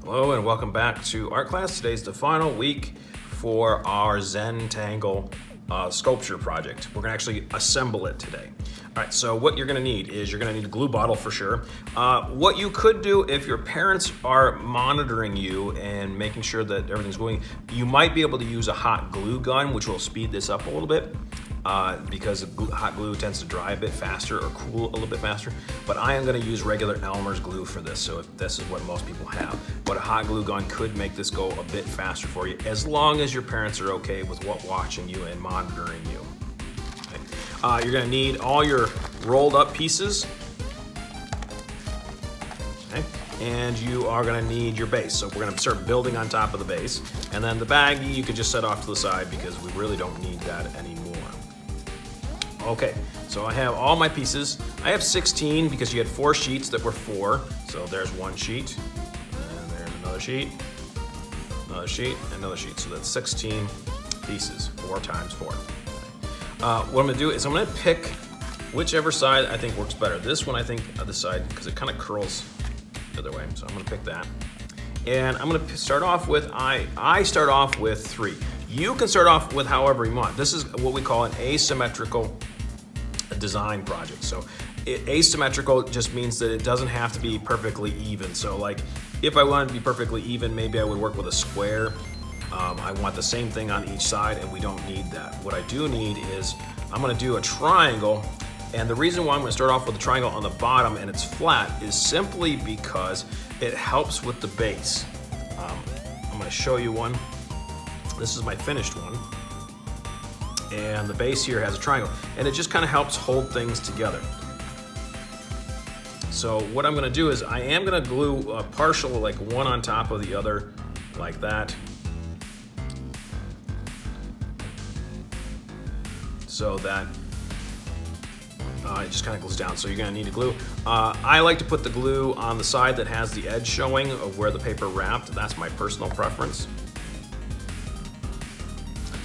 Hello and welcome back to art class. Today's the final week for our Zentangle sculpture project. We're gonna actually assemble it today. All right, so what you're gonna need is you're gonna need a glue bottle for sure. What you could do if your parents are monitoring you and making sure that everything's going, you might be able to use a hot glue gun, which will speed this up a little bit. Because hot glue tends to dry a bit faster or cool a little bit faster. But I am going to use regular Elmer's glue for this, so if this is what most people have. But a hot glue gun could make this go a bit faster for you, as long as your parents are okay with watching you and monitoring you. Okay. You're going to need all your rolled up pieces. Okay. And you are going to need your base. So we're going to start building on top of the base. And then the baggie you could just set off to the side because we really don't need that anymore. Okay, so I have all my pieces. I have 16 because you had 4 sheets that were 4. So there's one sheet, and there's another sheet, and another sheet. So that's 16 pieces, 4 times 4. What I'm gonna do is I'm gonna pick whichever side I think works better. This one I think this side, because it kind of curls the other way. So I'm gonna pick that. And I'm gonna start off with, I start off with 3. You can start off with however you want. This is what we call an asymmetrical design project. So asymmetrical just means that it doesn't have to be perfectly even. So like if I wanted to be perfectly even, maybe I would work with a square. I want the same thing on each side, and we don't need that. What I do need is I'm gonna do a triangle, and the reason why I'm gonna start off with a triangle on the bottom and it's flat is simply because it helps with the base. I'm gonna show you one. This is my finished one. And the base here has a triangle, and it just kind of helps hold things together. So what I'm gonna do is I am gonna glue a partial, like one on top of the other, like that. So that it just kind of glues down. So you're gonna need to glue. I like to put the glue on the side that has the edge showing of where the paper wrapped. That's my personal preference.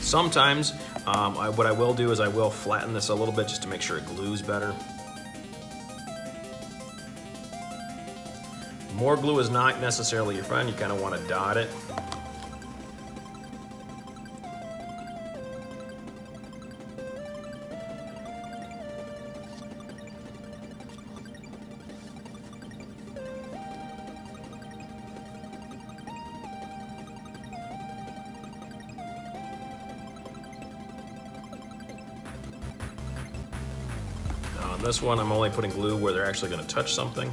Sometimes, what I will do is I will flatten this a little bit just to make sure it glues better. More glue is not necessarily your friend. You kind of want to dot it. On this one, I'm only putting glue where they're actually going to touch something.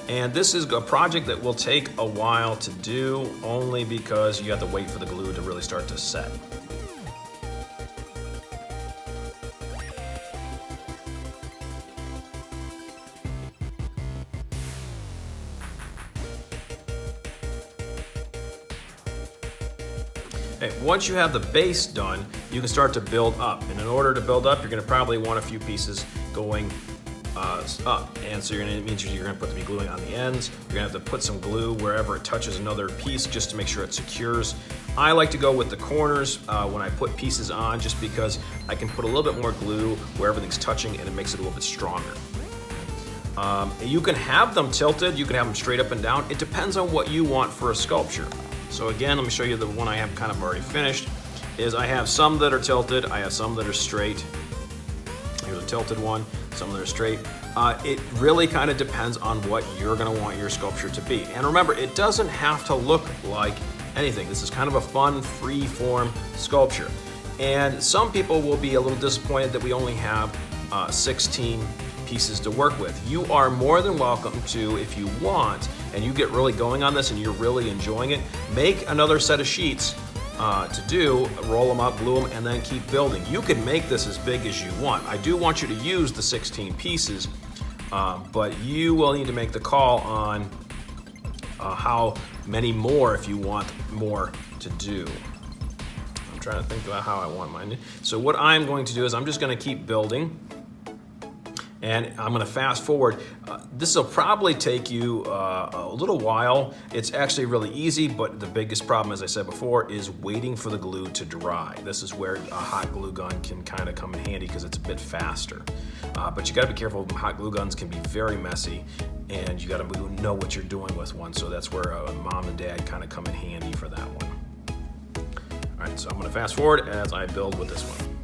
And this is a project that will take a while to do, only because you have to wait for the glue to really start to set. Okay, once you have the base done, you can start to build up. And in order to build up, you're gonna probably want a few pieces going up. And so it means you're gonna be gluing on the ends. You're gonna have to put some glue wherever it touches another piece just to make sure it secures. I like to go with the corners when I put pieces on, just because I can put a little bit more glue where everything's touching and it makes it a little bit stronger. You can have them tilted, you can have them straight up and down. It depends on what you want for a sculpture. So again, let me show you the one I have kind of already finished. Is I have some that are tilted, I have some that are straight. Here's a tilted one, some that are straight. It really kind of depends on what you're gonna want your sculpture to be. And remember, it doesn't have to look like anything. This is kind of a fun, free form sculpture. And some people will be a little disappointed that we only have 16 pieces to work with. You are more than welcome to, if you want, and you get really going on this and you're really enjoying it, make another set of sheets to do, roll them up, glue them, and then keep building. You can make this as big as you want. I do want you to use the 16 pieces, but you will need to make the call on how many more, if you want more to do. I'm trying to think about how I want mine. So what I'm going to do is I'm just going to keep building. And I'm going to fast forward. This will probably take you a little while. It's actually really easy, but the biggest problem, as I said before, is waiting for the glue to dry. This is where a hot glue gun can kind of come in handy because it's a bit faster. But you got to be careful. Hot glue guns can be very messy, and you got to know what you're doing with one. So that's where mom and dad kind of come in handy for that one. All right, so I'm going to fast forward as I build with this one.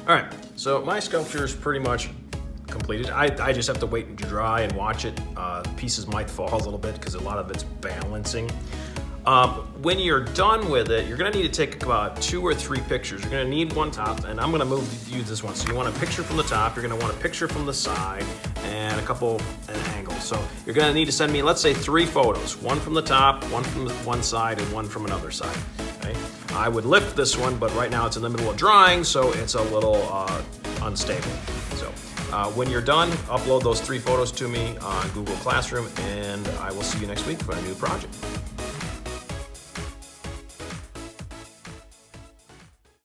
All right, so my sculpture is pretty much completed. I just have to wait to dry and watch it. Pieces might fall a little bit because a lot of it's balancing. When you're done with it, you're gonna need to take about 2 or 3 pictures. You're gonna need one top, and I'm gonna use this one. So you want a picture from the top, you're gonna want a picture from the side, and a couple angles. So you're gonna need to send me, let's say, 3 photos. One from the top, one from one side, and one from another side. Okay? I would lift this one, but right now it's in the middle of drying, so it's a little unstable. So when you're done, upload those 3 photos to me on Google Classroom, and I will see you next week for a new project.